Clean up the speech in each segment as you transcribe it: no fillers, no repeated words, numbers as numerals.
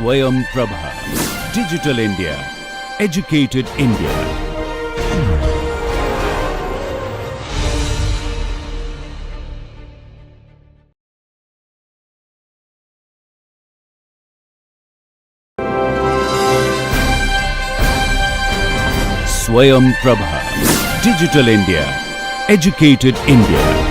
Swayam Prabha. Digital India. Educated India. Swayam Prabha. Digital India. Educated India.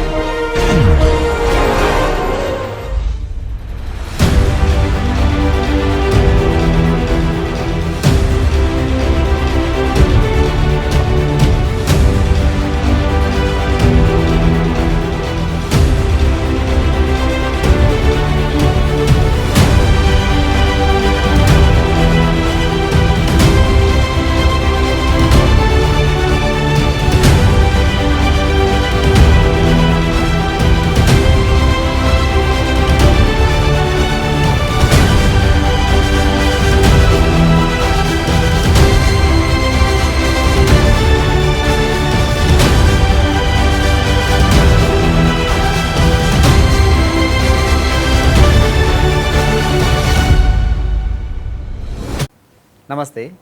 Namaste.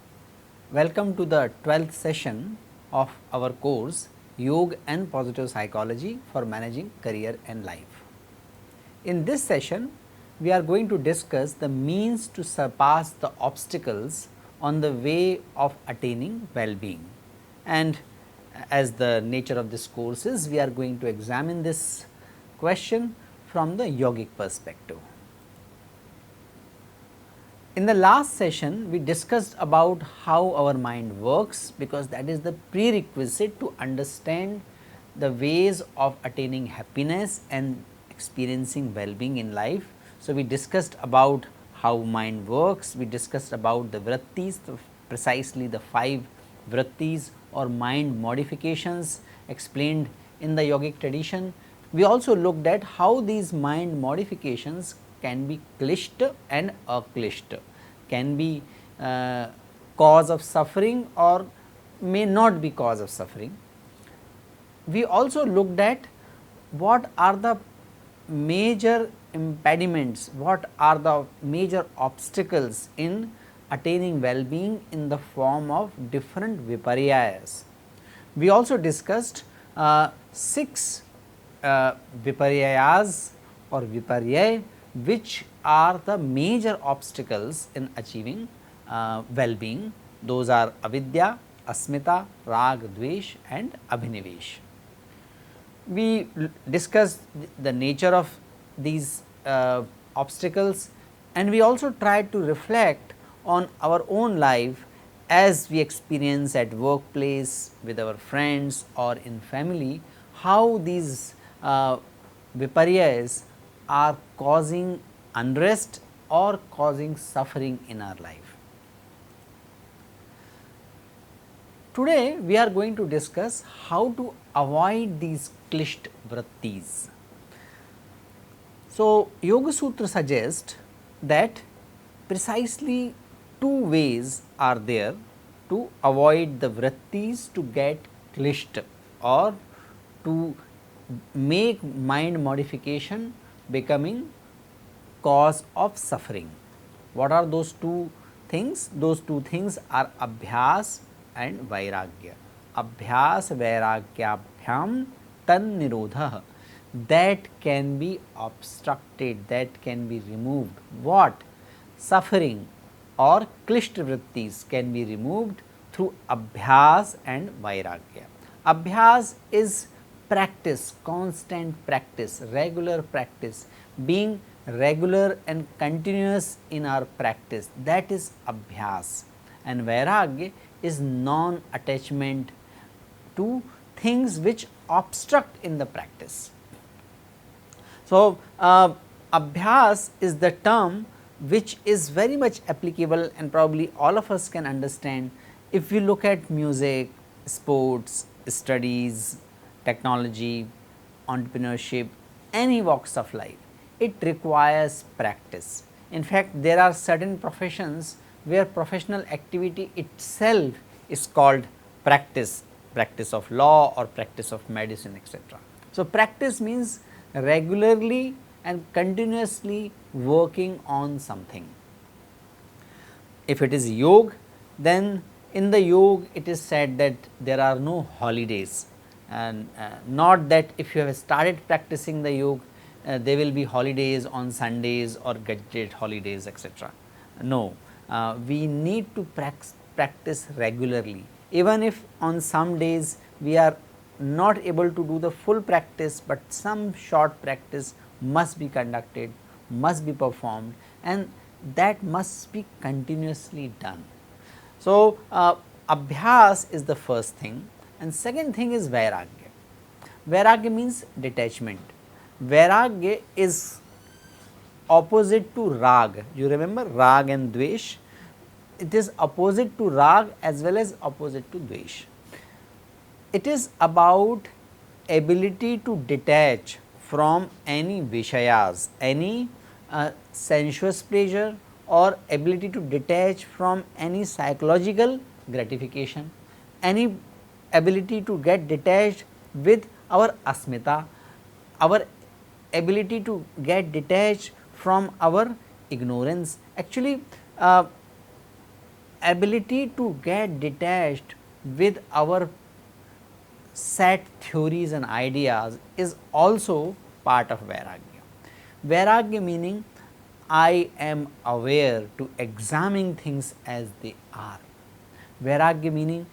Welcome to the 12th session of our course Yoga and Positive Psychology for Managing Career and Life. In this session, we are going to discuss the means to surpass the obstacles on the way of attaining well-being. And as the nature of this course is, we are going to examine this question from the yogic perspective. In the last session, we discussed about how our mind works, because that is the prerequisite to understand the ways of attaining happiness and experiencing well-being in life. So, we discussed about how mind works, we discussed about the vrittis, precisely the 5 vrittis or mind modifications explained in the yogic tradition. We also looked at how these mind modifications can be klishta and aklishta, can be cause of suffering or may not be cause of suffering. We also looked at what are the major impediments, what are the major obstacles in attaining well-being in the form of different viparyayas. We also discussed 6 viparyayas or viparyaya, which are the major obstacles in achieving well-being. Those are avidya, asmita, rag, dvesh and abhinivesh. We discussed the nature of these obstacles, and we also tried to reflect on our own life as we experience at workplace, with our friends or in family, how these viparyas are causing unrest or causing suffering in our life. Today, we are going to discuss how to avoid these klisht vrittis. So, Yoga Sutra suggests that precisely 2 ways are there to avoid the vrittis to get klisht or to make mind modification becoming cause of suffering. What are those 2 things? Those 2 things are abhyas and vairagya. Abhyas vairagyabhyam tan nirodha, that can be obstructed, that can be removed. What? Suffering or klishta vrittis can be removed through abhyas and vairagya. Abhyas is practice, constant practice, regular practice, being regular and continuous in our practice, that is abhyas. And vairagya is non-attachment to things which obstruct in the practice. So, abhyas is the term which is very much applicable and probably all of us can understand if we look at music, sports, studies, technology, entrepreneurship, any walks of life. It requires practice. In fact, there are certain professions where professional activity itself is called practice, practice of law or practice of medicine, etc. So, practice means regularly and continuously working on something. if it is yoga, then in the yoga it is said that there are no holidays, and not that if you have started practicing the yoga, there will be holidays on Sundays or gadget holidays, etc. No, we need to practice regularly. Even if on some days we are not able to do the full practice, but some short practice must be conducted, must be performed, and that must be continuously done. So, abhyas is the first thing, and second thing is vairagya. Vairagya means detachment. Vairagya is opposite to rag. You remember rag and dvesh? It is opposite to rag as well as opposite to dvesh. It is about ability to detach from any vishayas, any sensuous pleasure, or ability to detach from any psychological gratification, any ability to get detached with our asmita, our ability to get detached from our ignorance. Actually, ability to get detached with our set theories and ideas is also part of vairagya. Vairagya meaning I am aware to examine things as they are. Vairagya meaning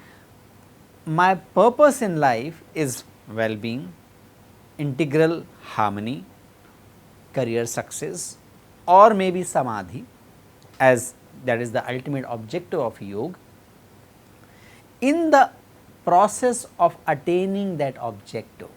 my purpose in life is well-being, integral harmony, career success, or maybe samadhi, as that is the ultimate objective of yoga. In the process of attaining that objective,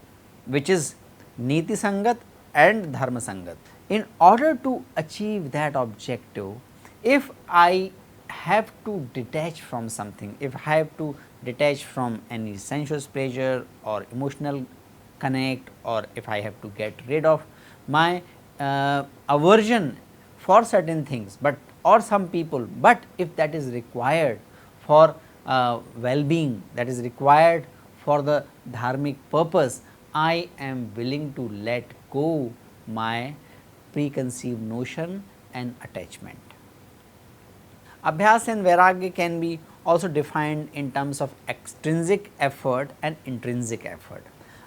which is niti sangat and dharma sangat, in order to achieve that objective, if I have to detach from something, if I have to detach from any sensuous pleasure or emotional connect, or if I have to get rid of my aversion for certain things, but or some people, but if that is required for well-being, that is required for the dharmic purpose, I am willing to let go my preconceived notion and attachment. Abhyas and vairagya can be also defined in terms of extrinsic effort and intrinsic effort.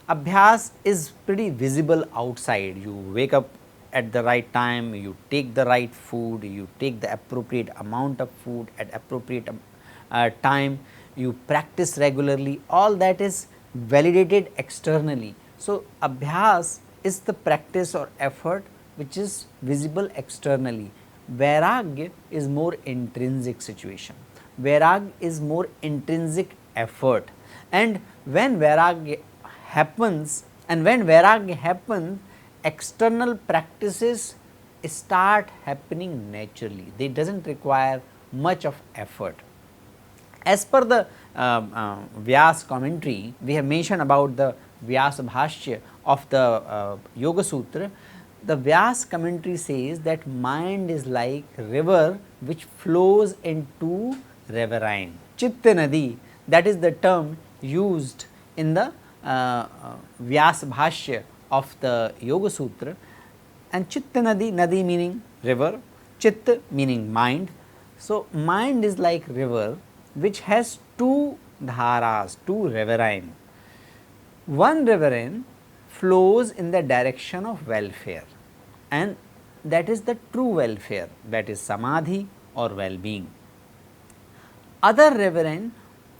Abhyas is pretty visible outside. You wake up at the right time, you take the right food, you take the appropriate amount of food at appropriate time, you practice regularly, all that is validated externally. So, abhyas is the practice or effort which is visible externally. Vairagya is more intrinsic situation. Vairagya is more intrinsic effort, and when vairagya happens, external practices start happening naturally. They does not require much of effort. As per the Vyas commentary, we have mentioned about the Vyasa Bhashya of the Yoga Sutra. The Vyas commentary says that mind is like river which flows into riverine. Chitta Nadi, that is the term used in the Vyasa Bhashya of the Yoga Sutra, and Chitta Nadi, Nadi meaning river, Chitta meaning mind. So, mind is like river which has two dharas, two riverine. One riverine flows in the direction of welfare, and that is the true welfare, that is samadhi or well-being. Other riverine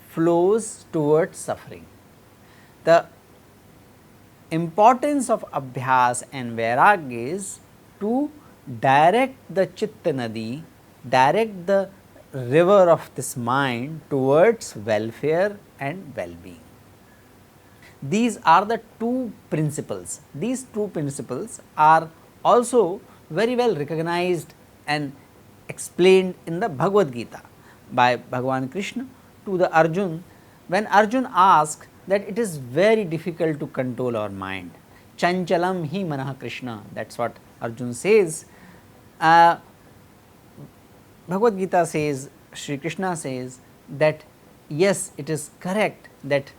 flows towards suffering. The importance of abhyas and vairagya is to direct the chitta nadi, direct the river of this mind towards welfare and well-being. These are the two principles. These two principles are also very well recognized and explained in the Bhagavad Gita by Bhagavan Krishna to the Arjun, when Arjun asked that it is very difficult to control our mind. Chanchalam hi manah Krishna, that is what Arjun says. Bhagavad Gita says, Shri Krishna says that yes, it is correct that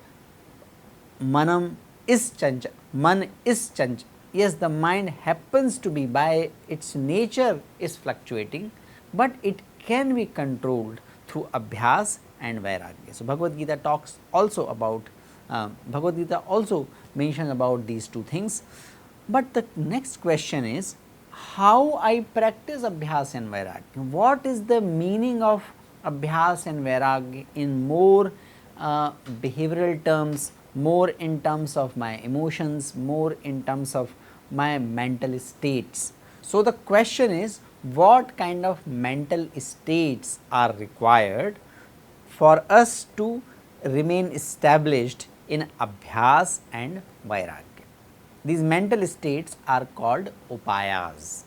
manam is chanchal, man is chanchal. Yes, the mind happens to be by its nature is fluctuating, but it can be controlled through abhyas and vairagya. So, Bhagavad Gita talks also about Bhagavad Gita also mentions about these two things, but the next question is how I practice abhyas and vairagya. What is the meaning of abhyas and vairagya in more behavioral terms, more in terms of my emotions, more in terms of my mental states. So, the question is what kind of mental states are required for us to remain established in abhyas and vairagya. These mental states are called upayas,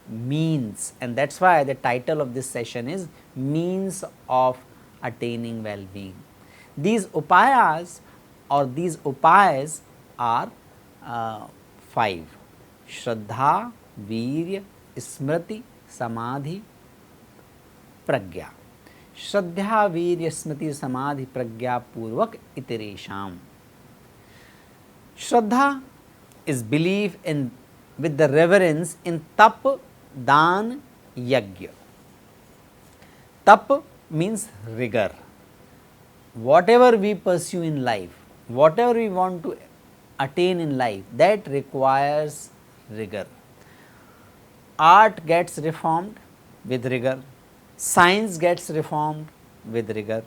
means, and that is why the title of this session is means of attaining well-being. These upayas or these upayas are 5: Shraddha, Virya, Smriti, Samadhi, Pragya. Shraddha, Virya, Smriti, Samadhi, Pragya Purvak Itiresham. Shraddha is belief in with the reverence in tap, dan, yajna. Tap means rigor. Whatever we pursue in life, whatever we want to attain in life, that requires rigor. Art gets reformed with rigor, science gets reformed with rigor,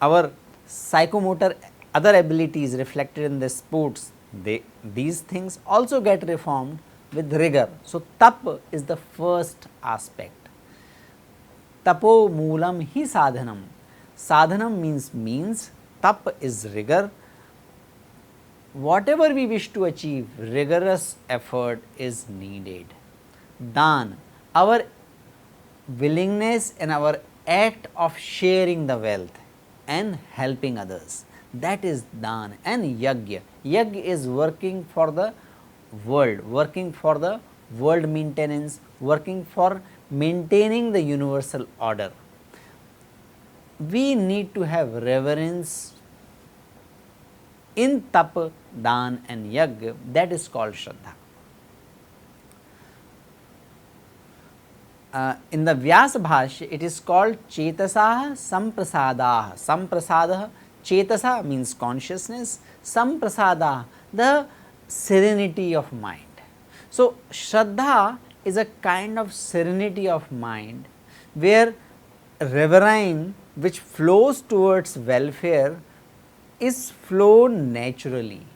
our psychomotor other abilities reflected in the sports, these things also get reformed with rigor. So, tap is the first aspect. Tapo moolam hi sadhanam. Sadhanam means, tap is rigor. Whatever we wish to achieve, rigorous effort is needed. Dan, our willingness and our act of sharing the wealth and helping others, that is dan. And yajna, yajna is working for the world maintenance, working for maintaining the universal order. We need to have reverence in tap, dan and yajna, that is called Shraddha. In the Vyasa Bhashya, it is called Chetasah Samprasadah. Samprasadah, Chetasa means consciousness, Samprasadah, the serenity of mind. So, Shraddha is a kind of serenity of mind where reverine which flows towards welfare is flown naturally.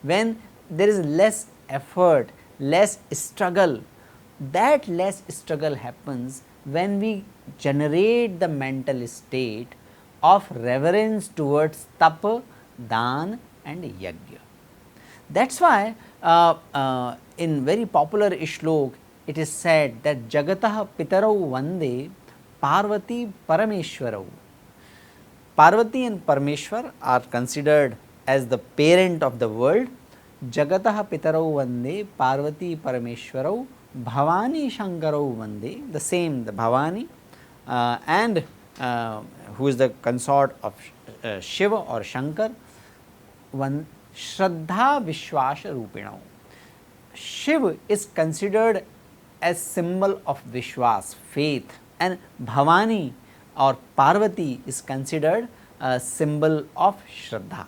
When there is less effort, less struggle, that less struggle happens when we generate the mental state of reverence towards tap, dan and yajna. That is why in very popular shlok it is said that Jagatah Pitarau Vande Parvati Parameshwarau. Parvati and Parameshwar are considered as the parent of the world. Jagatah Pitarau Vande Parvati Parameshwarau Bhavani Shankarau Vande, the same, the Bhavani and who is the consort of Shiva or Shankar, one Shraddha Vishwasa Rupinau. Shiva is considered as symbol of Vishwas, faith, and Bhavani or Parvati is considered a symbol of Shraddha.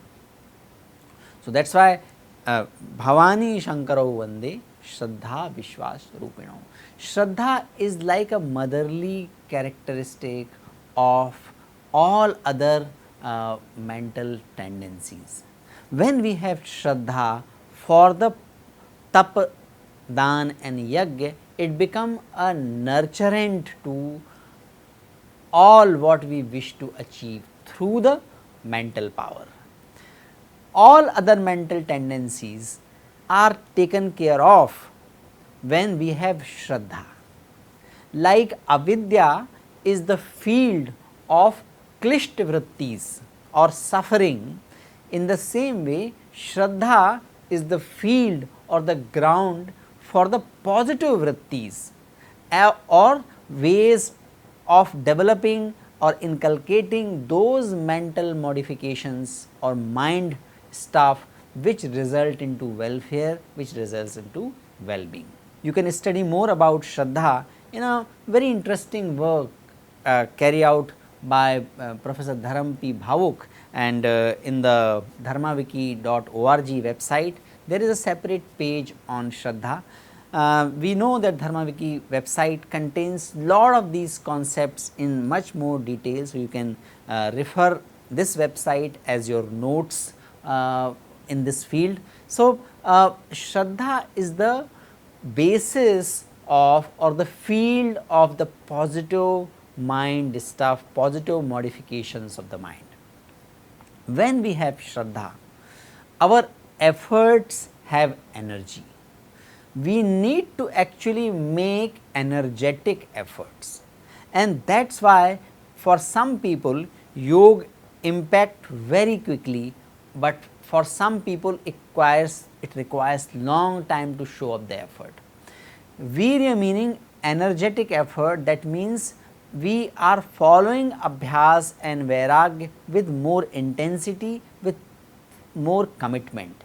So, that is why Bhavani Shankarau Vande Shraddha Vishwas Rupinau. Shraddha is like a motherly characteristic of all other mental tendencies. When we have Shraddha for the tap, dan and yajna, it becomes a nurturant to all what we wish to achieve through the mental power. All other mental tendencies are taken care of when we have Shraddha. Like avidya is the field of klishta vrittis or suffering, in the same way Shraddha is the field or the ground for the positive vrittis or ways of developing or inculcating those mental modifications or mind stuff which result into welfare, which results into well-being. You can study more about Shraddha in a very interesting work carried out by Professor Dharam P. Bhavuk, and in the dharmawiki.org website there is a separate page on Shraddha. We know that Dharmawiki website contains lot of these concepts in much more detail. So, you can refer this website as your notes in this field. So, Shraddha is the basis of or the field of the positive mind stuff, positive modifications of the mind. When we have Shraddha, our efforts have energy. We need to actually make energetic efforts, and that is why for some people yoga impact very quickly, but for some people it requires long time to show up the effort. Virya meaning energetic effort, that means we are following abhyas and vairagya with more intensity, with more commitment.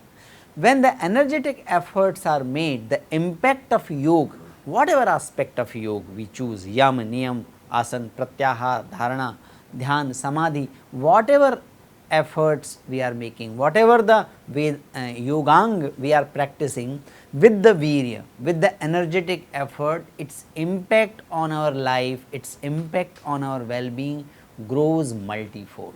When the energetic efforts are made, the impact of yoga, whatever aspect of yoga we choose, yam, niyam, asana, pratyahar, dharana, dhyan, samadhi, whatever efforts we are making, whatever the yogang we are practicing, with the virya, with the energetic effort, its impact on our life, its impact on our well-being grows multifold.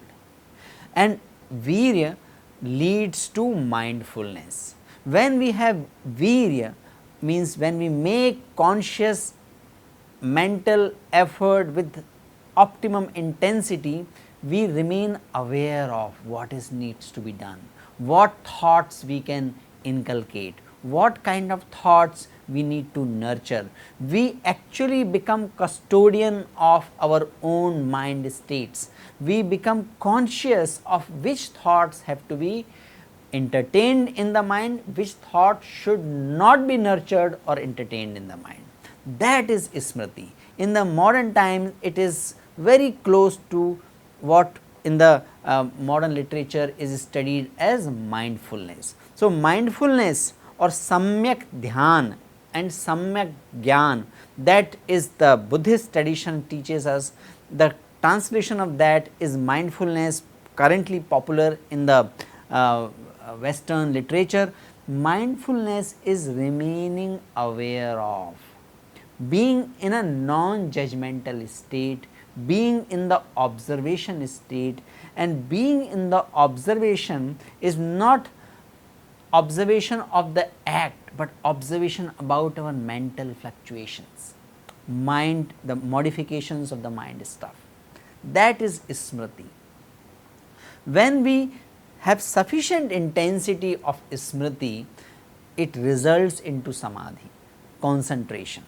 And virya leads to mindfulness. When we have virya, means when we make conscious mental effort with optimum intensity, we remain aware of what is needs to be done, what thoughts we can inculcate, what kind of thoughts we need to nurture. We actually become custodian of our own mind states. We become conscious of which thoughts have to be entertained in the mind, which thought should not be nurtured or entertained in the mind. That is Smriti. In the modern times, it is very close to what in the modern literature is studied as mindfulness. So, mindfulness or samyak dhyan and samyak gyan, that is the Buddhist tradition teaches us. The translation of that is mindfulness, currently popular in the Western literature. Mindfulness is remaining aware of, being in a non-judgmental state, being in the observation state, and being in the observation is not observation of the act, but observation about our mental fluctuations, mind, the modifications of the mind stuff. That is Smriti. When we have sufficient intensity of Smriti, it results into Samadhi, concentration.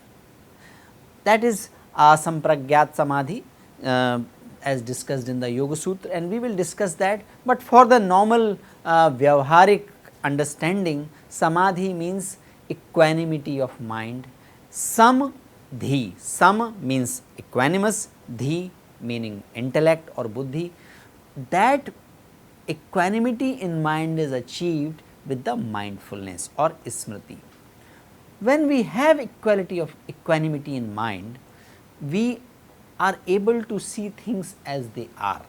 That is Asampragyat Samadhi, as discussed in the Yoga Sutra, and we will discuss that. But for the normal vyavharik understanding, Samadhi means equanimity of mind. Samadhi, sam means equanimous, dhi meaning intellect or buddhi. That equanimity in mind is achieved with the mindfulness or Smriti. When we have equanimity in mind, we are able to see things as they are.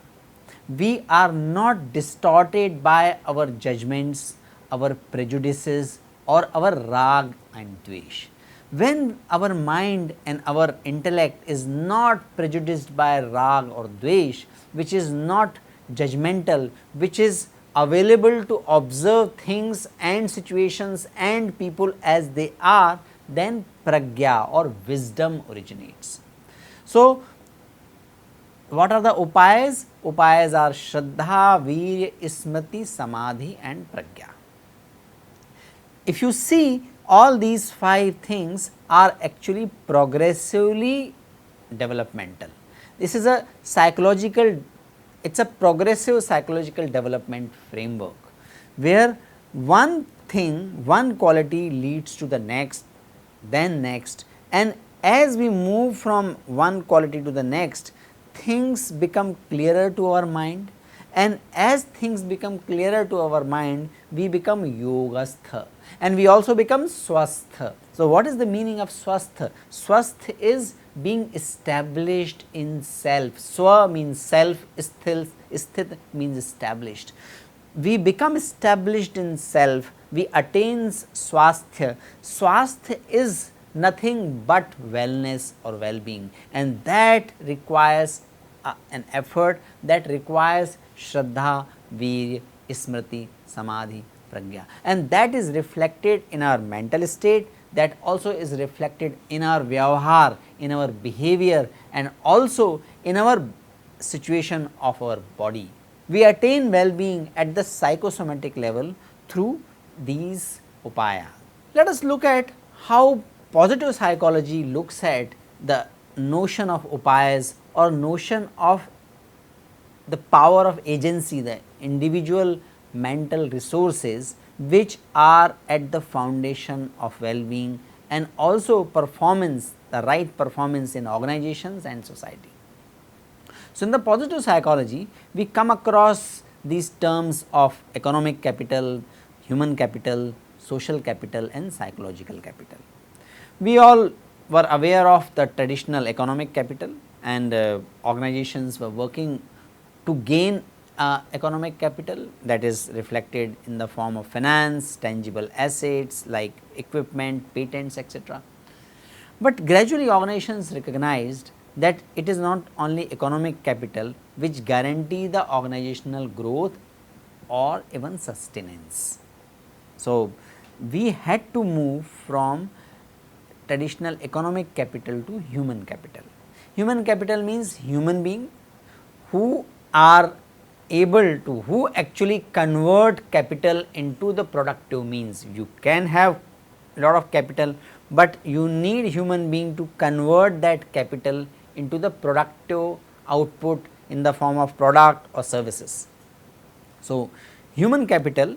We are not distorted by our judgments, our prejudices, or our rag and dvesh. When our mind and our intellect is not prejudiced by rag or dvesh, which is not judgmental, which is available to observe things and situations and people as they are, then pragya or wisdom originates. So, what are the upayas? Upayas are Shraddha, Virya, Smriti, Samadhi and Pragya. If you see, all these 5 things are actually progressively developmental. This is a psychological, it is a progressive psychological development framework, where one thing, one quality leads to the next, then next, and as we move from one quality to the next, things become clearer to our mind, and as things become clearer to our mind, we become yogastha and we also become swastha. So, what is the meaning of swastha? Swasth is being established in self. Swa means self, sthit means established. We become established in self, we attain swasthya. Swasthya is nothing but wellness or well-being, and that requires an effort, that requires shraddha, virya, smriti, samadhi, pragya, and that is reflected in our mental state, that also is reflected in our vyavahar, in our behavior, and also in our situation of our body. We attain well-being at the psychosomatic level through these upaya. Let us look at how positive psychology looks at the notion of upayas or notion of the power of agency, the individual mental resources which are at the foundation of well-being and also performance, the right performance in organizations and society. So, in the positive psychology, we come across these terms of economic capital, human capital, social capital and psychological capital. We all were aware of the traditional economic capital, and organizations were working to gain economic capital, that is reflected in the form of finance, tangible assets like equipment, patents, etc. But gradually organizations recognized that it is not only economic capital which guarantee the organizational growth or even sustenance. So, we had to move from traditional economic capital to human capital. Human capital means human being who are able to, who actually convert capital into the productive means. You can have lot of capital, but you need human being to convert that capital into the productive output in the form of product or services. So, human capital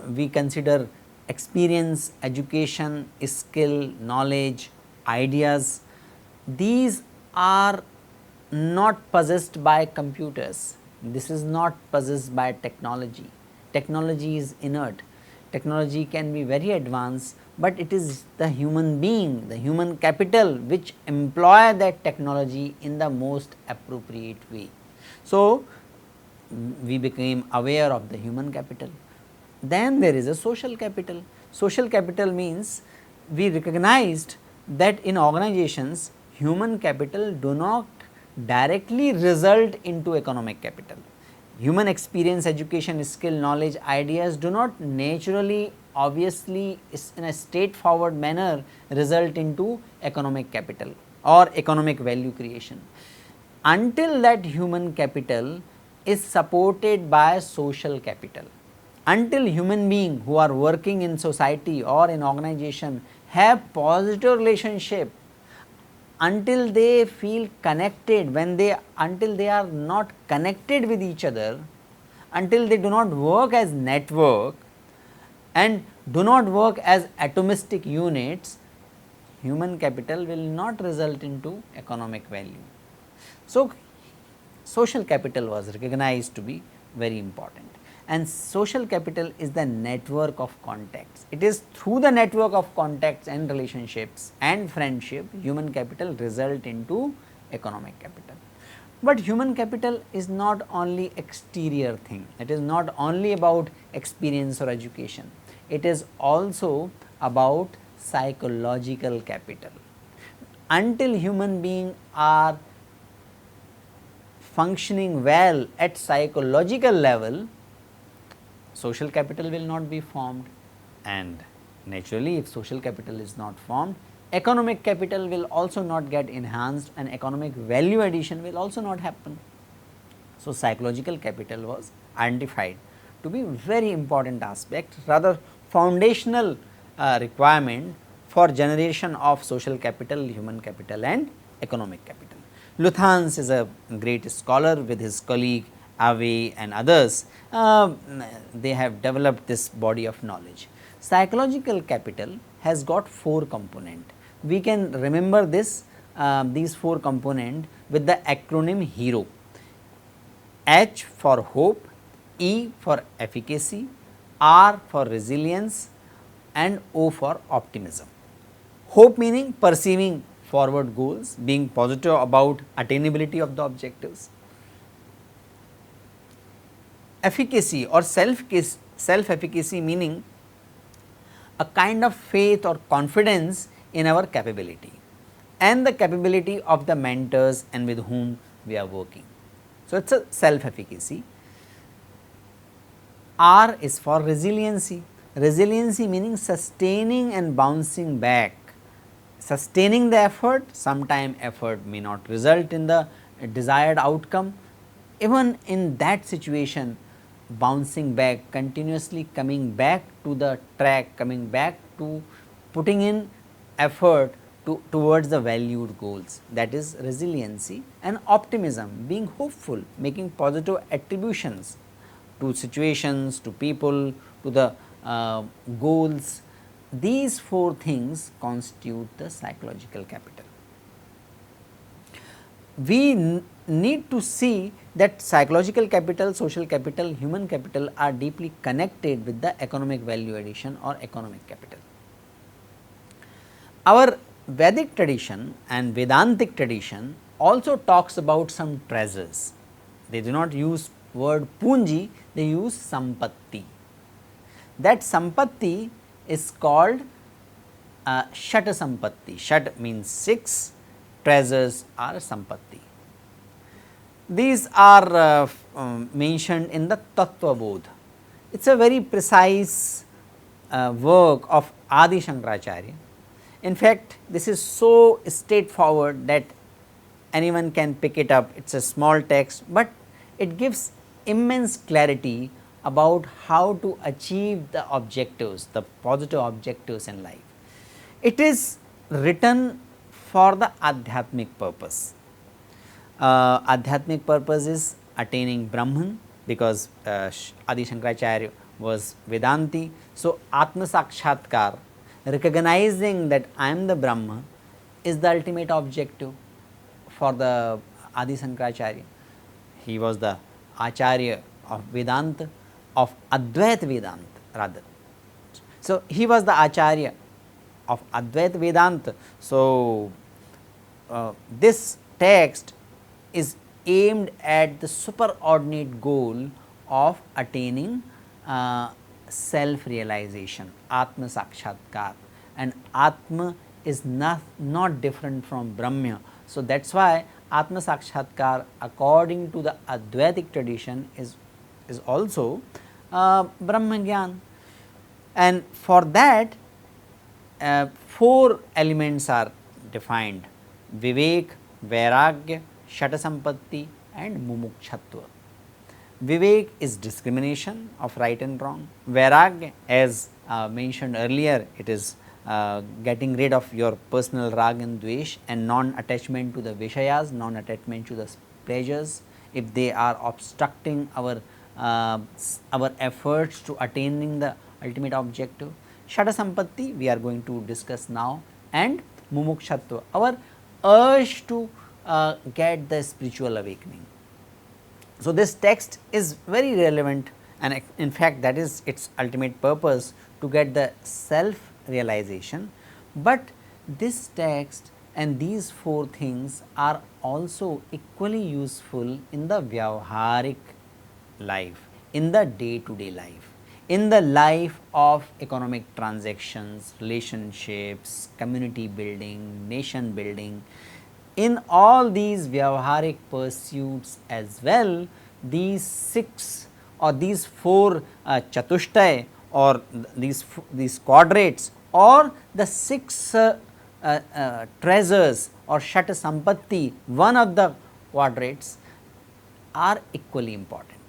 we consider experience, education, skill, knowledge, ideas. These are not possessed by computers, this is not possessed by technology. Technology is inert, technology can be very advanced, but it is the human being, the human capital which employ that technology in the most appropriate way. So, we became aware of the human capital. Then there is a social capital. Social capital means we recognized that in organizations human capital do not directly result into economic capital. Human experience, education, skill, knowledge, ideas do not naturally, obviously in a straightforward manner result into economic capital or economic value creation, until that human capital is supported by social capital. Until human beings who are working in society or in organization have positive relationship, until they feel connected, until they are not connected with each other, until they do not work as network and do not work as atomistic units, human capital will not result into economic value. So, social capital was recognized to be very important, and social capital is the network of contacts. It is through the network of contacts and relationships and friendship human capital result into economic capital. But human capital is not only exterior thing, it is not only about experience or education, it is also about psychological capital. Until human beings are functioning well at psychological level, social capital will not be formed, and naturally if social capital is not formed, economic capital will also not get enhanced and economic value addition will also not happen. So, psychological capital was identified to be very important aspect, rather foundational requirement for generation of social capital, human capital and economic capital. Luthans is a great scholar with his colleague Ave and others, they have developed this body of knowledge. Psychological capital has got 4 components. We can remember this these 4 components with the acronym HERO. H for hope, E for efficacy, R for resilience, and O for optimism. Hope meaning perceiving forward goals, being positive about attainability of the objectives. Efficacy or self efficacy meaning a kind of faith or confidence in our capability and the capability of the mentors and with whom we are working. So, it is a self efficacy. R is for resiliency. Resiliency meaning sustaining and bouncing back. Sustaining the effort, sometime effort may not result in the desired outcome. Even in that situation, bouncing back, continuously coming back to the track, coming back to putting in effort towards the valued goals, that is resiliency. And optimism, being hopeful, making positive attributions to situations, to people, to the goals. These four things constitute the psychological capital. We need to see that psychological capital, social capital, human capital are deeply connected with the economic value addition or economic capital. Our Vedic tradition and Vedantic tradition also talks about some treasures. They do not use word punji, they use sampatti. That sampatti is called Shat sampatti. Shat means 6, treasures are sampatti. These are mentioned in the Tattva Bodh. It is a very precise work of Adi Shankaracharya. In fact, this is so straightforward that anyone can pick it up. It is a small text, but it gives immense clarity about how to achieve the objectives, the positive objectives in life. It is written for the Adhyatmic purpose. Adhyatmic purpose is attaining Brahman, because Adi Shankaracharya was Vedanti. So, Atma Sakshatkar, recognizing that I am the Brahma, is the ultimate objective for the Adi Shankaracharya. He was the Acharya of Vedanta, of Advaita Vedanta rather. So, he was the Acharya of Advaita Vedanta. So, this text is aimed at the superordinate goal of attaining self realization, Atma Sakshatkar, and Atma is not different from Brahma. So, that is why Atma Sakshatkar according to the Advaitic tradition is also Brahma Gyan, and for that 4 elements are defined: Vivek, Vairagya, Shatasampatti and Mumukshhatva. Vivek is discrimination of right and wrong. Vairagya, as mentioned earlier, it is getting rid of your personal rag and dvesh and non-attachment to the Vishayas, non-attachment to the pleasures if they are obstructing our efforts to attaining the ultimate objective. Shatasampatti we are going to discuss now, and Mumukshatva, our urge to get the spiritual awakening. So, this text is very relevant, and in fact, that is its ultimate purpose, to get the self realization. But this text and these 4 things are also equally useful in the Vyavaharik life, in the day to day life, in the life of economic transactions, relationships, community building, nation building. In all these Vyavaharik pursuits as well, these 6 or these 4 Chatushtay or these quadrates or the 6 treasures or Shata Sampatti, one of the quadrates, are equally important.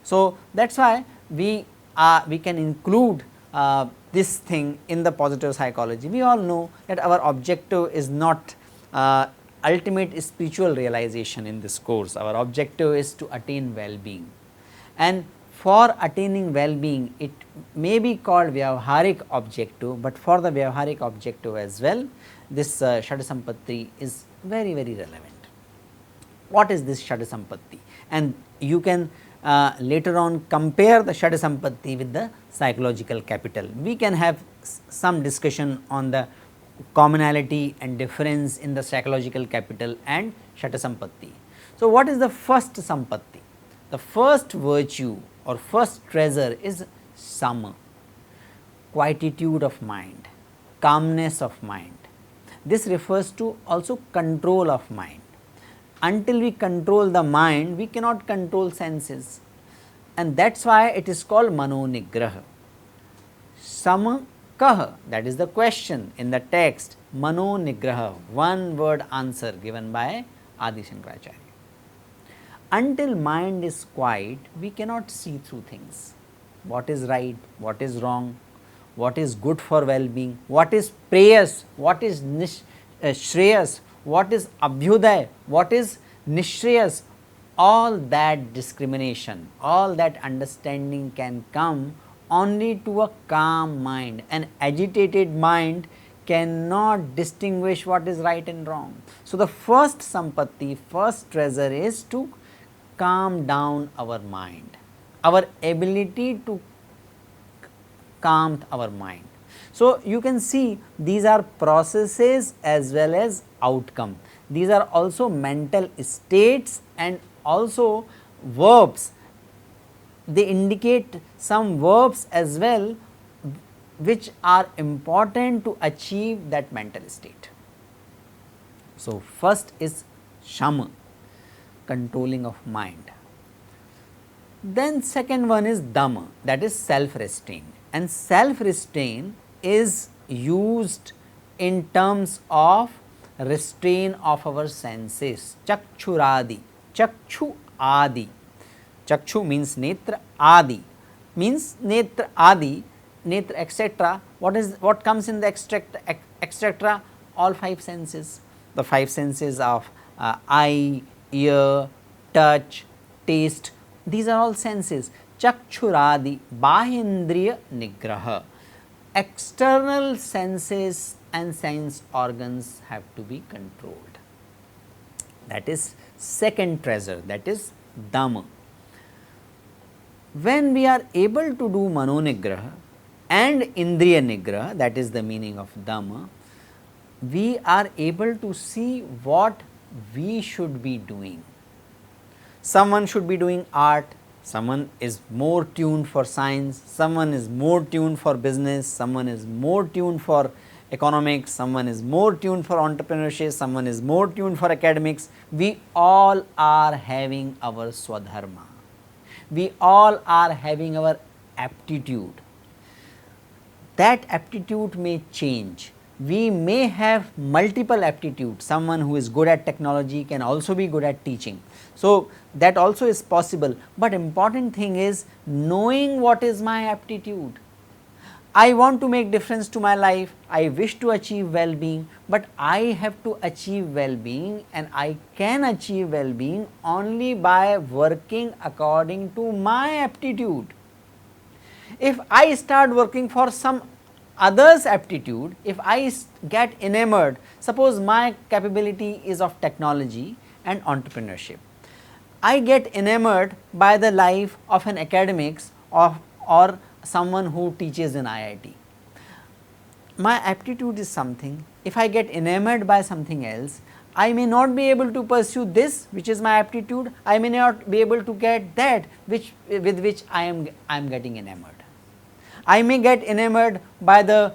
So, that is why we can include this thing in the positive psychology. We all know that our objective is not ultimate spiritual realization in this course. Our objective is to attain well-being, and for attaining well-being it may be called Vyavaharik objective, but for the Vyavaharik objective as well, this Shatasampatti is very relevant. What is this Shatasampatti? And you can later on compare the Shad Sampatti with the psychological capital. We can have some discussion on the commonality and difference in the psychological capital and Shad Sampatti. So, what is the first Sampatti? The first virtue or first treasure is Sama, quietude of mind, calmness of mind. This refers to also control of mind. Until we control the mind, we cannot control senses, and that is why it is called Manonigraha. Sama kah, that is the question in the text, Manonigraha, one word answer given by Adi Shankaracharya. Until mind is quiet, we cannot see through things. What is right, what is wrong, what is good for well-being, what is preyas, what is shreyas, what is abhyuday, what is nishreyas, all that discrimination, all that understanding can come only to a calm mind. An agitated mind cannot distinguish what is right and wrong. So, the first sampatti, first treasure is to calm down our mind, our ability to calm our mind. So, you can see these are processes as well as outcome. These are also mental states and also verbs. They indicate some verbs as well which are important to achieve that mental state. So, first is Shama, controlling of mind. Then second one is Dhamma, that is self-restraint, and self-restraint is used in terms of restraint of our senses. Chakshuradi, chakshu adi, chakshu means netra, adi means netra adi, netra etc. What comes in the etc? All five senses, the five senses of eye, ear, touch, taste, these are all senses. Chakshuradi, bahyendriya nigraha, external senses and sense organs have to be controlled. That is second treasure, that is Dhamma. When we are able to do Manonigraha and Indriya Nigraha, that is the meaning of Dhamma, we are able to see what we should be doing. Someone should be doing art, someone is more tuned for science, someone is more tuned for business, someone is more tuned for economics, someone is more tuned for entrepreneurship, someone is more tuned for academics. We all are having our swadharma, we all are having our aptitude. That aptitude may change. We may have multiple aptitudes. Someone who is good at technology can also be good at teaching. So, that also is possible, but important thing is knowing what is my aptitude. I want to make difference to my life, I wish to achieve well-being, but I have to achieve well-being, and I can achieve well-being only by working according to my aptitude. If I start working for some others' aptitude, if I get enamored, suppose my capability is of technology and entrepreneurship, I get enamored by the life of an academics or someone who teaches in IIT. My aptitude is something, if I get enamored by something else, I may not be able to pursue this which is my aptitude, I may not be able to get that with which I am getting enamored. I may get enamored by the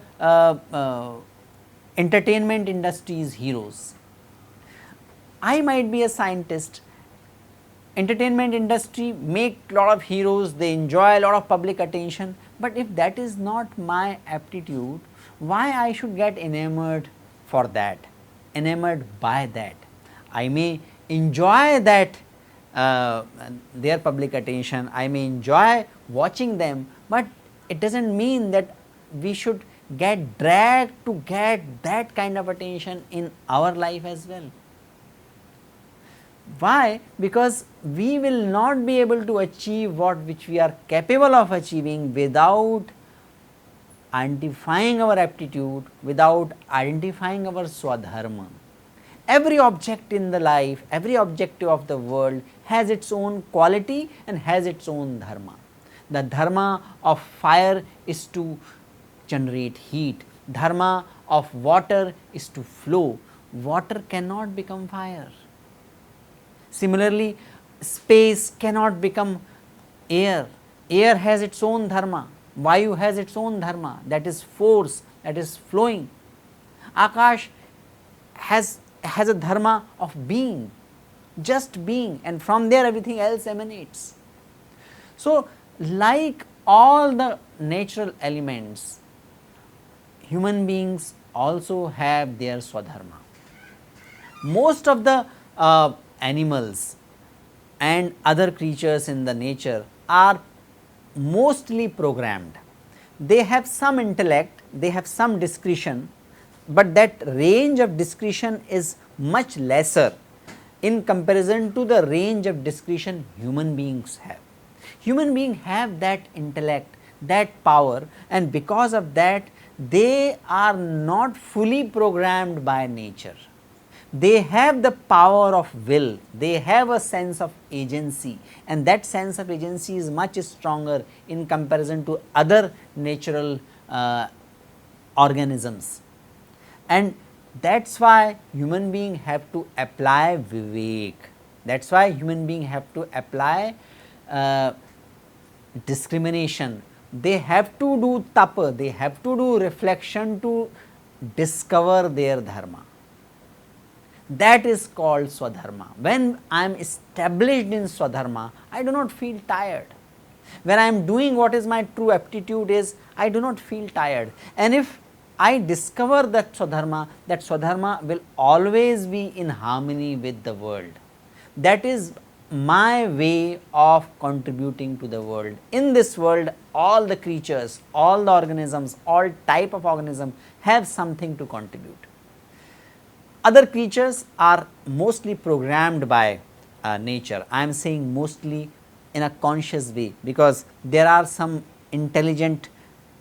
entertainment industry's heroes. I might be a scientist, entertainment industry make lot of heroes, they enjoy a lot of public attention, but if that is not my aptitude, why I should get enamored for that, enamored by that? I may enjoy that their public attention, I may enjoy watching them, but it does not mean that we should get dragged to get that kind of attention in our life as well. Why? Because we will not be able to achieve what which we are capable of achieving without identifying our aptitude, without identifying our swadharma. Every object in the life, every objective of the world has its own quality and has its own dharma. The dharma of fire is to generate heat, dharma of water is to flow. Water cannot become fire. Similarly, space cannot become air. Air has its own dharma, vayu has its own dharma, that is force, that is flowing. Akash has a dharma of being, just being, and from there everything else emanates. So, like all the natural elements, human beings also have their swadharma. Most of the animals and other creatures in the nature are mostly programmed. They have some intellect, they have some discretion, but that range of discretion is much lesser in comparison to the range of discretion human beings have. Human beings have that intellect, that power, and because of that they are not fully programmed by nature. They have the power of will, they have a sense of agency, and that sense of agency is much stronger in comparison to other natural organisms. And that is why human beings have to apply vivek, that is why human beings have to apply discrimination, they have to do tapa, they have to do reflection to discover their dharma. That is called swadharma. When I am established in swadharma, I do not feel tired. When I am doing what is my true aptitude is, I do not feel tired. And if I discover that swadharma will always be in harmony with the world. That is my way of contributing to the world. In this world, all the creatures, all the organisms, all type of organism have something to contribute. Other creatures are mostly programmed by nature. I am saying mostly in a conscious way, because there are some intelligent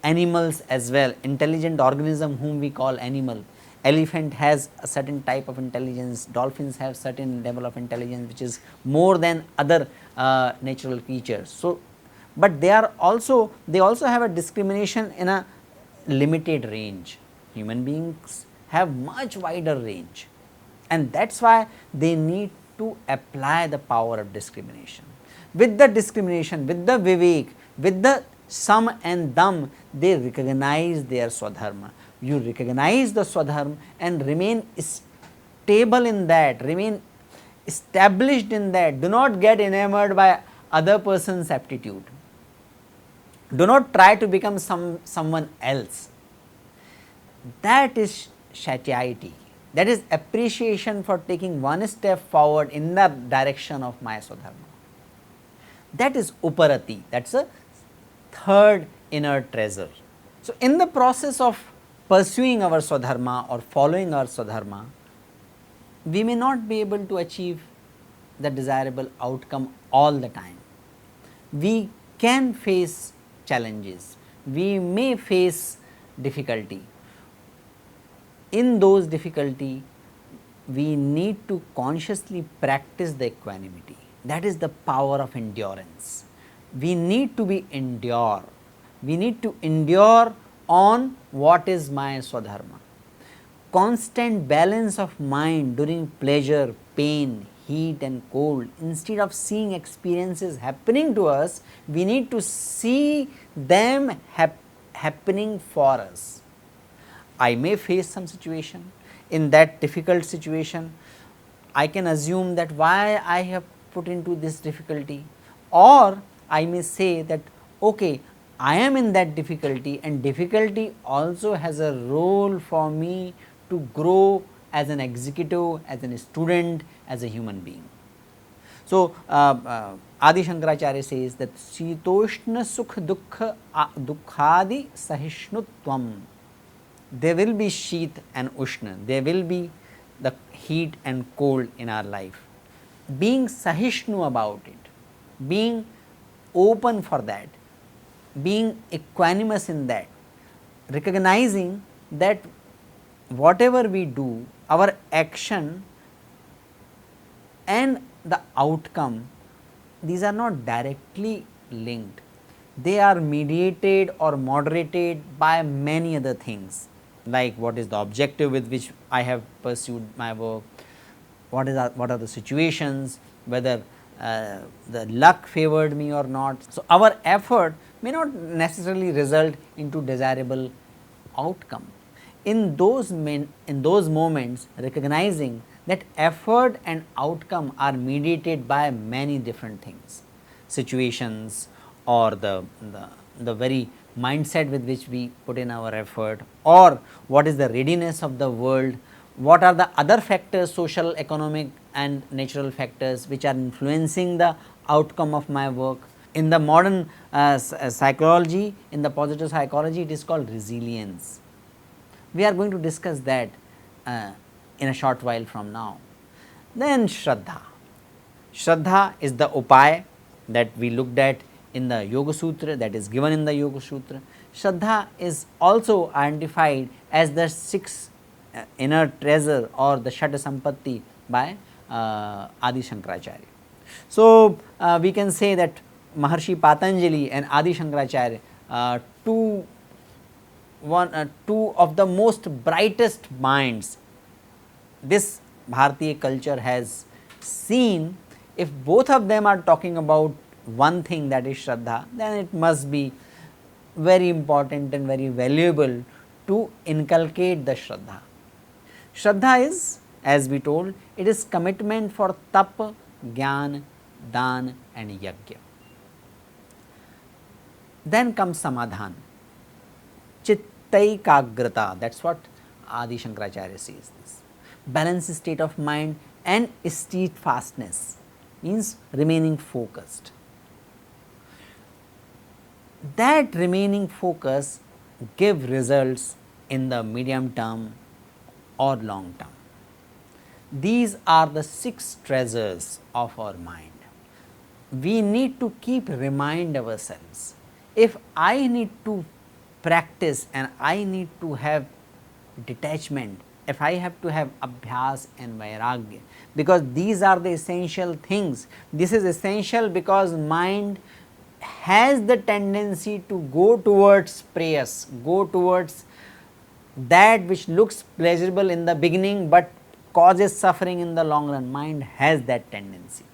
animals as well, intelligent organism whom we call animal. Elephant has a certain type of intelligence, dolphins have certain level of intelligence which is more than other natural creatures. So, but they also have a discrimination in a limited range. Human beings have much wider range, and that is why they need to apply the power of discrimination. With the discrimination, with the vivek, with the sam and dam, they recognize their swadharma. You recognize the swadharma and remain stable in that, remain established in that. Do not get enamored by other person's aptitude. Do not try to become someone else. That is satiety, that is appreciation for taking one step forward in the direction of my swadharma. That is uparati, that is a third inner treasure. So, in the process of pursuing our swadharma or following our swadharma, we may not be able to achieve the desirable outcome all the time. We can face challenges, we may face difficulty. In those difficulty, we need to consciously practice the equanimity. That is the power of endurance. We need to endure. We need to endure on what is my swadharma. Constant balance of mind during pleasure, pain, heat and cold. Instead of seeing experiences happening to us, we need to see them happening for us. I may face some situation. In that difficult situation, I can assume that why I have put into this difficulty, or I may say that okay, I am in that difficulty, and difficulty also has a role for me to grow as an executive, as a student, as a human being. So, Adi Shankaracharya says that Sitoshna Sukh Dukkhadi Sahishnutvam. There will be Sheet and Ushna, there will be the heat and cold in our life. Being Sahishnu about it, being open for that, being equanimous in that, recognizing that whatever we do, our action and the outcome, these are not directly linked. They are mediated or moderated by many other things, like what is the objective with which I have pursued my work, what are the situations, whether the luck favored me or not. So, our effort may not necessarily result into desirable outcome. In those moments, recognizing that effort and outcome are mediated by many different things, situations, or the very mindset with which we put in our effort, or what is the readiness of the world, what are the other factors, social, economic and natural factors, which are influencing the outcome of my work. In the modern psychology, in the positive psychology, it is called resilience. We are going to discuss that in a short while from now. Then Shraddha. Shraddha is the upaya that we looked at in the Yoga Sutra, that is given in the Yoga Sutra. Shraddha is also identified as the sixth inner treasure or the Shata Sampatti by Adi Shankaracharya. So, we can say that Maharshi Patanjali and Adi Shankaracharya, two of the most brightest minds this Bharatiya culture has seen. If both of them are talking about one thing, that is Shraddha, then it must be very important and very valuable to inculcate the Shraddha. Shraddha is, as we told, it is commitment for tapa, jnana, dan and yajna. Then comes samadhan, chittaikagrata, that is what Adi Shankaracharya says this. Balanced state of mind and steadfastness, means remaining focused. That remaining focus give results in the medium term or long term. These are the 6 treasures of our mind. We need to keep remind ourselves. If I need to practice and I need to have detachment, if I have to have abhyas and vairagya, because these are the essential things. This is essential because mind has the tendency to go towards prayers, go towards that which looks pleasurable in the beginning, but causes suffering in the long run. Mind has that tendency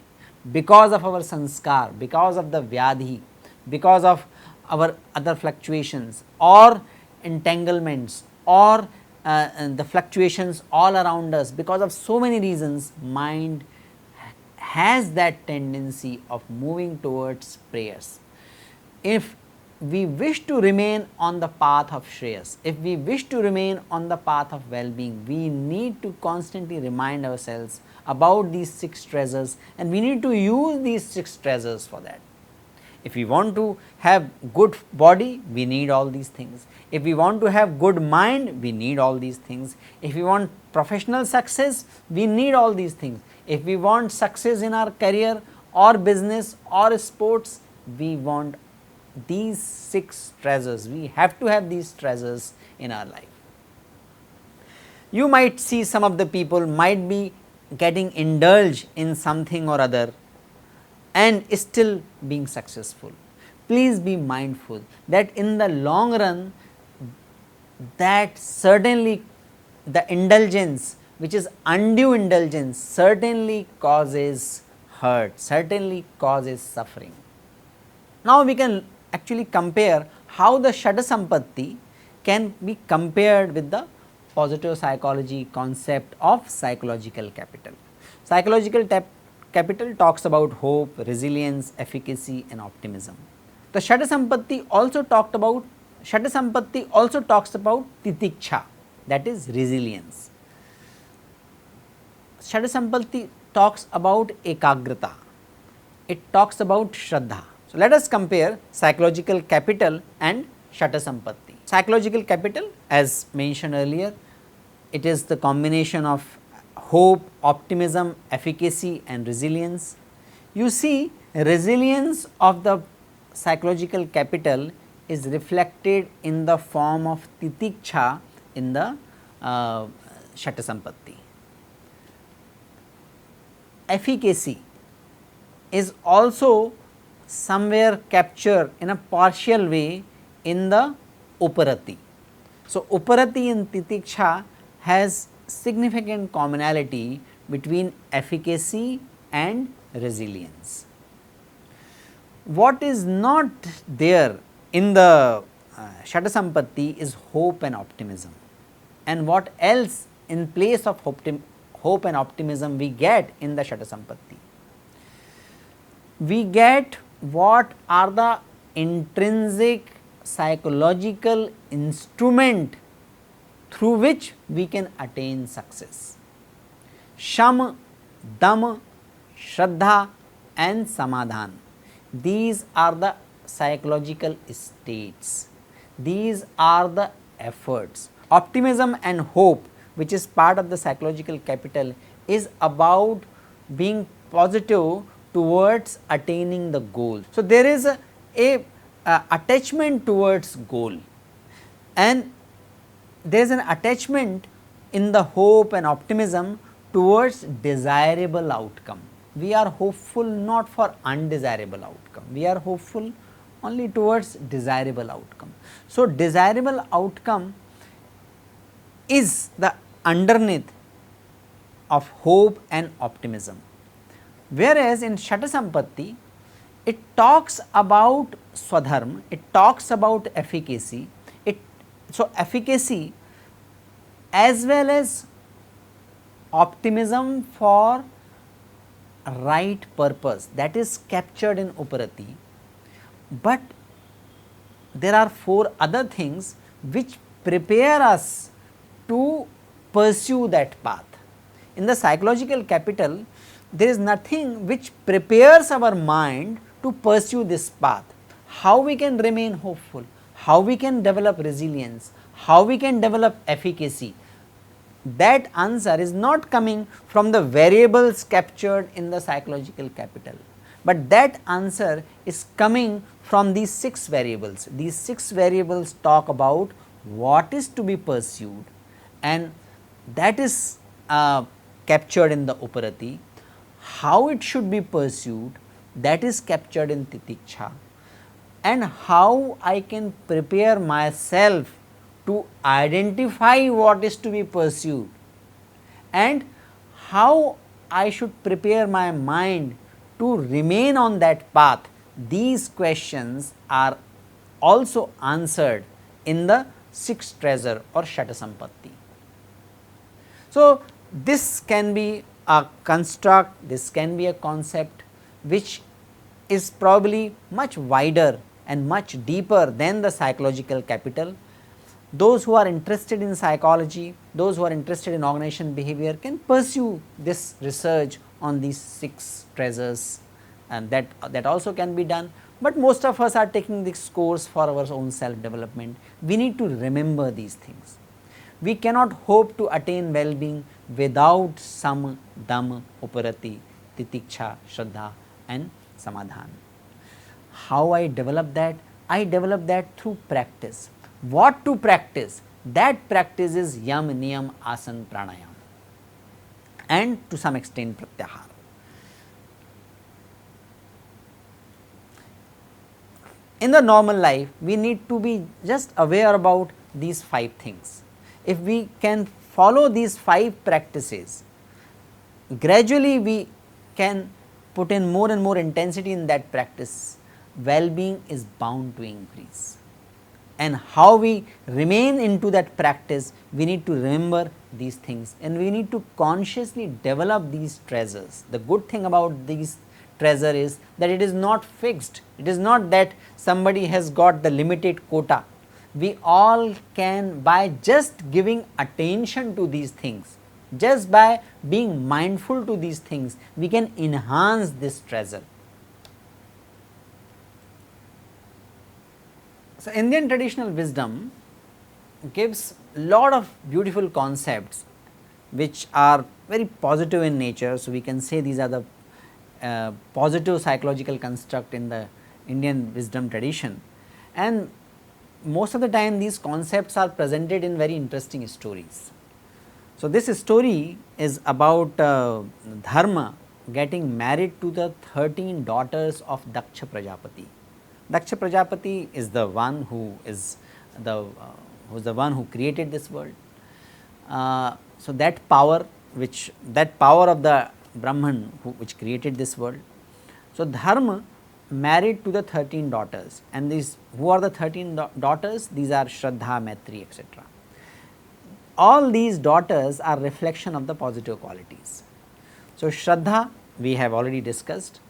because of our sanskar, because of the vyadhi, because of our other fluctuations or entanglements, or the fluctuations all around us. Because of so many reasons, mind has that tendency of moving towards prayers. If we wish to remain on the path of Shreyas, if we wish to remain on the path of well-being, we need to constantly remind ourselves about these 6 treasures, and we need to use these 6 treasures for that. If we want to have good body, we need all these things. If we want to have good mind, we need all these things. If we want professional success, we need all these things. If we want success in our career or business or sports, we want these 6 treasures. We have to have these treasures in our life. You might see some of the people might be getting indulged in something or other and still being successful. Please be mindful that in the long run, that certainly the indulgence, which is undue indulgence, certainly causes hurt, certainly causes suffering. Now, we can actually compare how the Shata Sampatti can be compared with the positive psychology concept of psychological capital. Psychological capital talks about hope, resilience, efficacy and optimism. The Shata Sampatti also talks about titiksha, that is resilience. Shata Sampatti talks about ekagrata, it talks about shraddha. So, let us compare psychological capital and Shata Sampatti. Psychological capital, as mentioned earlier, it is the combination of hope, optimism, efficacy and resilience. You see, resilience of the psychological capital is reflected in the form of titiksha in the Shata Sampatti. efficacy is also somewhere captured in a partial way in the Uparati. So, Uparati and Titiksha has significant commonality between efficacy and resilience. What is not there in the Shatasampatti is hope and optimism, and what else in place of hope and optimism we get in the Shatasampatti? We get what are the intrinsic psychological instrument through which we can attain success. Sham, Dam, Shraddha and Samadhan. These are the psychological states. These are the efforts. Optimism and hope, which is part of the psychological capital, is about being positive towards attaining the goal. So, there is a attachment towards goal, and there is an attachment in the hope and optimism towards desirable outcome. We are hopeful not for undesirable outcome, we are hopeful only towards desirable outcome. So, desirable outcome is the underneath of hope and optimism, whereas in Shatasampatti it talks about Swadharma, it talks about efficacy. So, efficacy as well as optimism for right purpose, that is captured in Uparati, but there are 4 other things which prepare us to pursue that path. In the psychological capital, there is nothing which prepares our mind to pursue this path. How we can remain hopeful, how we can develop resilience, how we can develop efficacy, that answer is not coming from the variables captured in the psychological capital, but that answer is coming from these 6 variables. These 6 variables talk about what is to be pursued, and that is captured in the Uparati. How it should be pursued, that is captured in Titiksha, and how I can prepare myself to identify what is to be pursued, and how I should prepare my mind to remain on that path. These questions are also answered in the 6th treasure or Shatasampatti. So, this can be a construct, this can be a concept which is probably much wider and much deeper than the psychological capital. Those who are interested in psychology, those who are interested in organization behavior can pursue this research on these 6 treasures, and that also can be done, but most of us are taking this course for our own self development. We need to remember these things. We cannot hope to attain well-being without Sam, Dam, Uparati, Titiksha, Shraddha and Samadhan. How I develop that? I develop that through practice. What to practice? That practice is Yam, Niyam, Asan, Pranayam, and to some extent Pratyahara. In the normal life, we need to be just aware about these 5 things. If we can follow these 5 practices, gradually we can put in more and more intensity in that practice, well-being is bound to increase. And how we remain into that practice, we need to remember these things, and we need to consciously develop these treasures. The good thing about these treasure is that it is not fixed. It is not that somebody has got the limited quota. We all can, by just giving attention to these things, just by being mindful to these things, we can enhance this treasure. So, Indian traditional wisdom gives lot of beautiful concepts which are very positive in nature. So, we can say these are the positive psychological construct in the Indian wisdom tradition, and most of the time these concepts are presented in very interesting stories. So, this story is about Dharma, getting married to the 13 daughters of Daksha Prajapati. Daksha Prajapati is the one who is the one who created this world. So, that power of the Brahman which created this world. So, Dharma married to the 13 daughters, and these who are the 13 daughters? These are Shraddha, Maitri, etc. All these daughters are reflection of the positive qualities. So, Shraddha we have already discussed.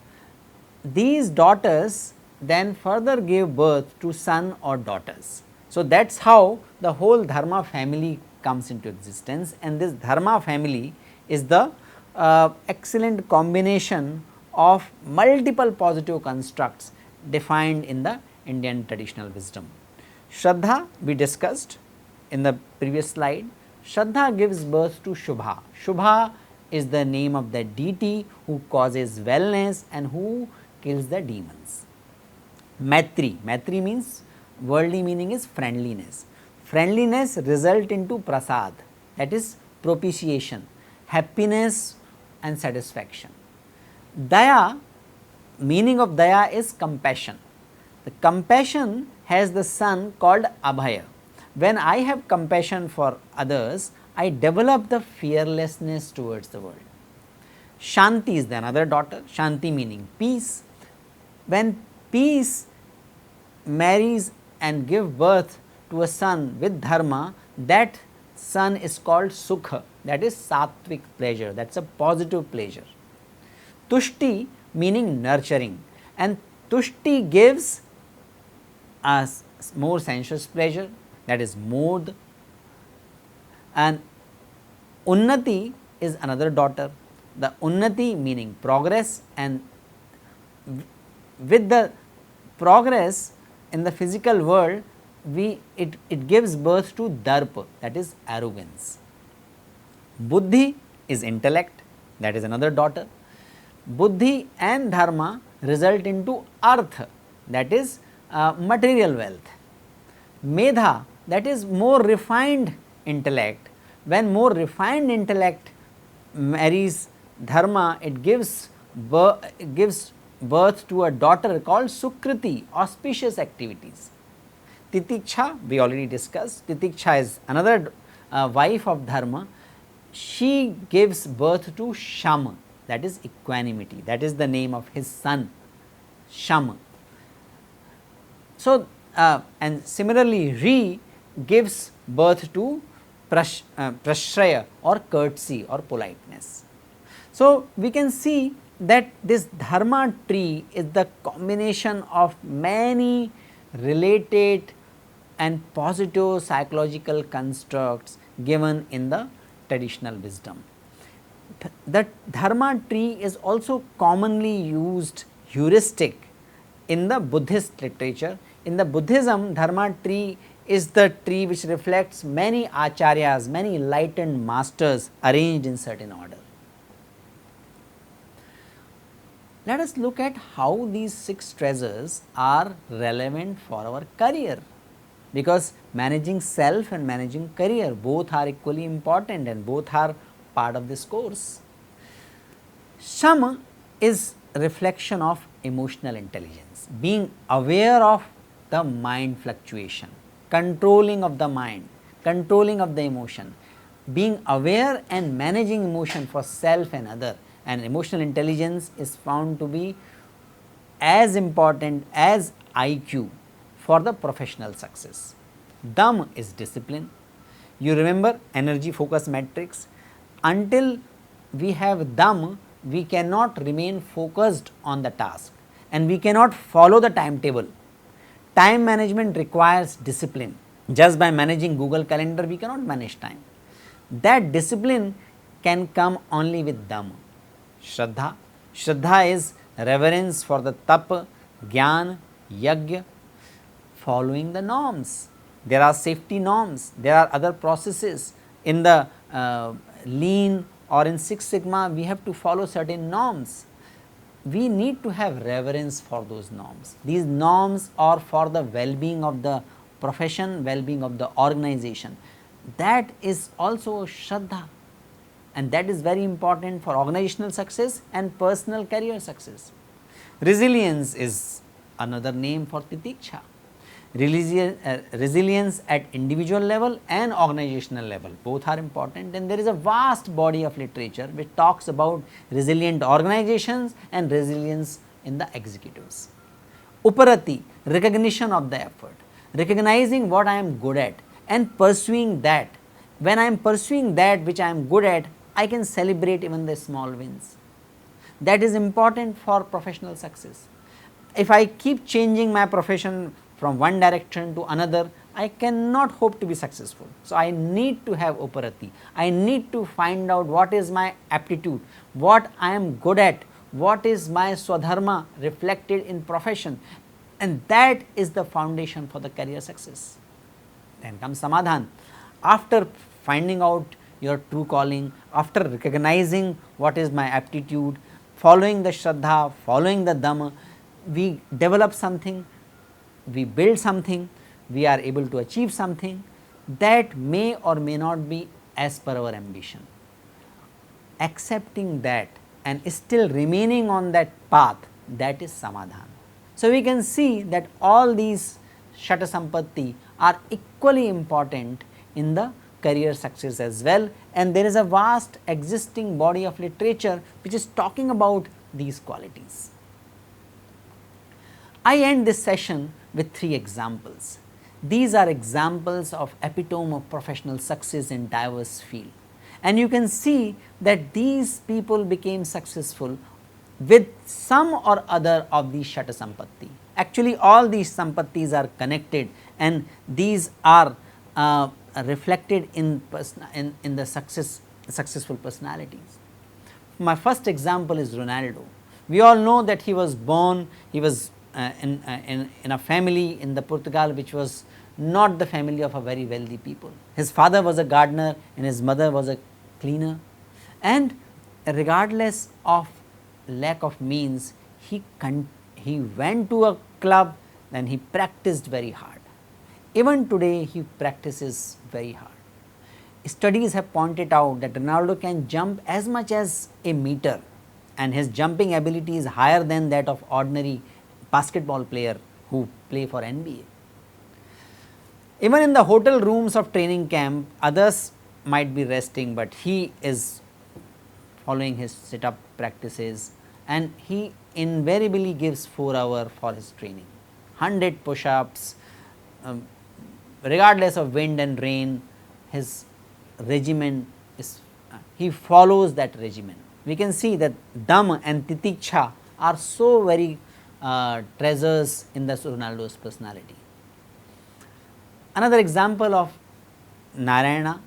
These daughters then further gave birth to son or daughters. So, that is how the whole Dharma family comes into existence, and this Dharma family is the excellent combination of multiple positive constructs defined in the Indian traditional wisdom. Shraddha we discussed in the previous slide. Shraddha gives birth to Shubha. Shubha is the name of the deity who causes wellness and who kills the demons. Maitri, Maitri means, worldly meaning is friendliness. Friendliness result into prasad, that is propitiation, happiness and satisfaction. Daya, meaning of daya is compassion. The compassion has the son called Abhaya. When I have compassion for others, I develop the fearlessness towards the world. Shanti is the another daughter, Shanti meaning peace. When peace marries and give birth to a son with dharma, that son is called Sukha, that is sattvic pleasure, that is a positive pleasure. Tushti meaning nurturing, and Tushti gives us more sensuous pleasure, that is Mod. And Unnati is another daughter, the Unnati meaning progress, and with the progress in the physical world, it gives birth to Darpa, that is arrogance. Buddhi is intellect, that is another daughter. Buddhi and dharma result into artha, that is material wealth. Medha, that is more refined intellect. When more refined intellect marries dharma, it gives birth to a daughter called Sukriti, auspicious activities. Titiksha we already discussed. Titiksha is another wife of dharma. She gives birth to Shama, that is equanimity, that is the name of his son Shama. So, and similarly Ri gives birth to Prashraya or courtesy or politeness. So, we can see that this dharma tree is the combination of many related and positive psychological constructs given in the traditional wisdom. The dharma tree is also commonly used heuristic in the Buddhist literature. In the Buddhism, dharma tree is the tree which reflects many acharyas, many enlightened masters arranged in certain order. Let us look at how these 6 treasures are relevant for our career, because managing self and managing career both are equally important and both are part of this course. Shama is reflection of emotional intelligence, being aware of the mind fluctuation, controlling of the mind, controlling of the emotion, being aware and managing emotion for self and other. And emotional intelligence is found to be as important as IQ for the professional success. Dam is discipline. You remember energy focus matrix. Until we have Dam, we cannot remain focused on the task and we cannot follow the timetable. Time management requires discipline. Just by managing Google Calendar, we cannot manage time. That discipline can come only with Dam. Shraddha. Shraddha is reverence for the tapa, gyan, yajna, following the norms. There are safety norms, there are other processes. In the lean or in Six Sigma, we have to follow certain norms. We need to have reverence for those norms. These norms are for the well-being of the profession, well-being of the organization. That is also Shraddha. and that is very important for organizational success and personal career success. Resilience is another name for titiksha. Resilience at individual level and organizational level, both are important, and there is a vast body of literature which talks about resilient organizations and resilience in the executives. Uparati, recognition of the effort, recognizing what I am good at and pursuing that. When I am pursuing that which I am good at, I can celebrate even the small wins. That is important for professional success. If I keep changing my profession from one direction to another, I cannot hope to be successful. So, I need to have uparati. I need to find out what is my aptitude, what I am good at, what is my swadharma reflected in profession, and that is the foundation for the career success. Then comes samadhan. After finding out your true calling, after recognizing what is my aptitude, following the shraddha, following the dhamma, we develop something, we build something, we are able to achieve something that may or may not be as per our ambition. Accepting that and still remaining on that path, that is samadhan. So, we can see that all these shata sampatti are equally important in the career success as well, and there is a vast existing body of literature which is talking about these qualities. I end this session with 3 examples. These are examples of epitome of professional success in diverse field, and you can see that these people became successful with some or other of these shata sampatti. Actually, all these sampattis are connected, and these are reflected in the successful personalities. My first example is Ronaldo. We all know that he was born, he was in a family in the Portugal which was not the family of a very wealthy people. His father was a gardener and his mother was a cleaner, and regardless of lack of means, he went to a club and he practiced very hard. Even today he practices very hard. Studies have pointed out that Ronaldo can jump as much as a meter, and his jumping ability is higher than that of ordinary basketball player who play for NBA. Even in the hotel rooms of training camp, others might be resting, but he is following his sit-up practices, and he invariably gives 4 hours for his training, 100 push-ups, regardless of wind and rain. His regimen is, he follows that regimen. We can see that Dhamma and Titiksha are so very treasures in the Ronaldo's personality. Another example of Narayana,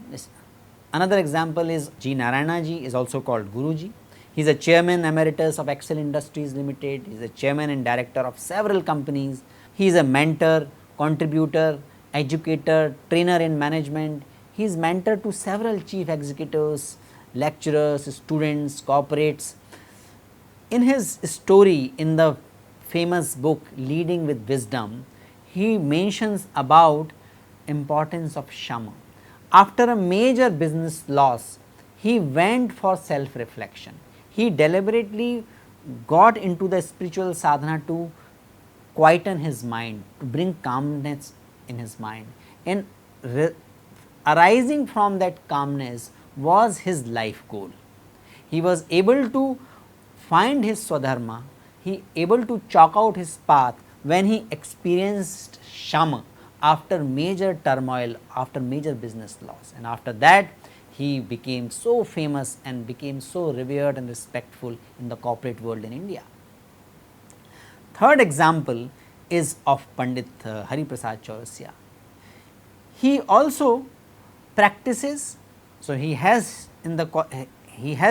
another example is G. Narayana ji, is also called Guruji. He is a chairman emeritus of Excel Industries Limited. He is a chairman and director of several companies. He is a mentor, contributor, educator, trainer in management. He is mentor to several chief executives, lecturers, students, corporates. In his story in the famous book Leading with Wisdom, he mentions about importance of Shama. After a major business loss, he went for self-reflection. He deliberately got into the spiritual sadhana to quieten his mind, to bring calmness in his mind, and arising from that calmness was his life goal. He was able to find his swadharma, he able to chalk out his path when he experienced Shama after major turmoil, after major business loss, and after that he became so famous and became so revered and respectful in the corporate world in India. Third example is of Pandit Hari Prasad Chaurasia. He also practices, so he has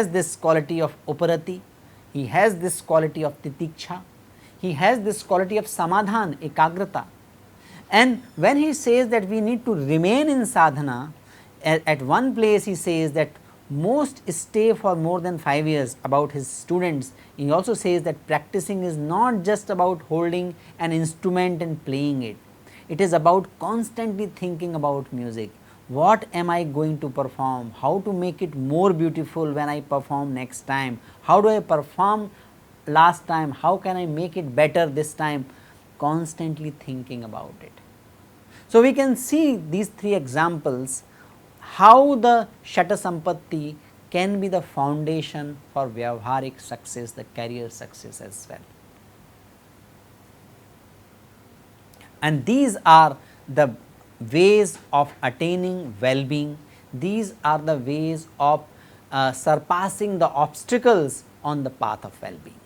this quality of uparati, he has this quality of titiksha, he has this quality of samadhan, ekagrata. And when he says that we need to remain in sadhana, at one place he says that most stay for more than 5 years about his students. He also says that practicing is not just about holding an instrument and playing it. It is about constantly thinking about music. what am I going to perform, how to make it more beautiful when I perform next time, how do I perform last time, how can I make it better this time, constantly thinking about it. So, we can see these three examples how the Shata Sampatti can be the foundation for Vyavaharik success, the career success as well. And these are the ways of attaining well-being, these are the ways of surpassing the obstacles on the path of well-being.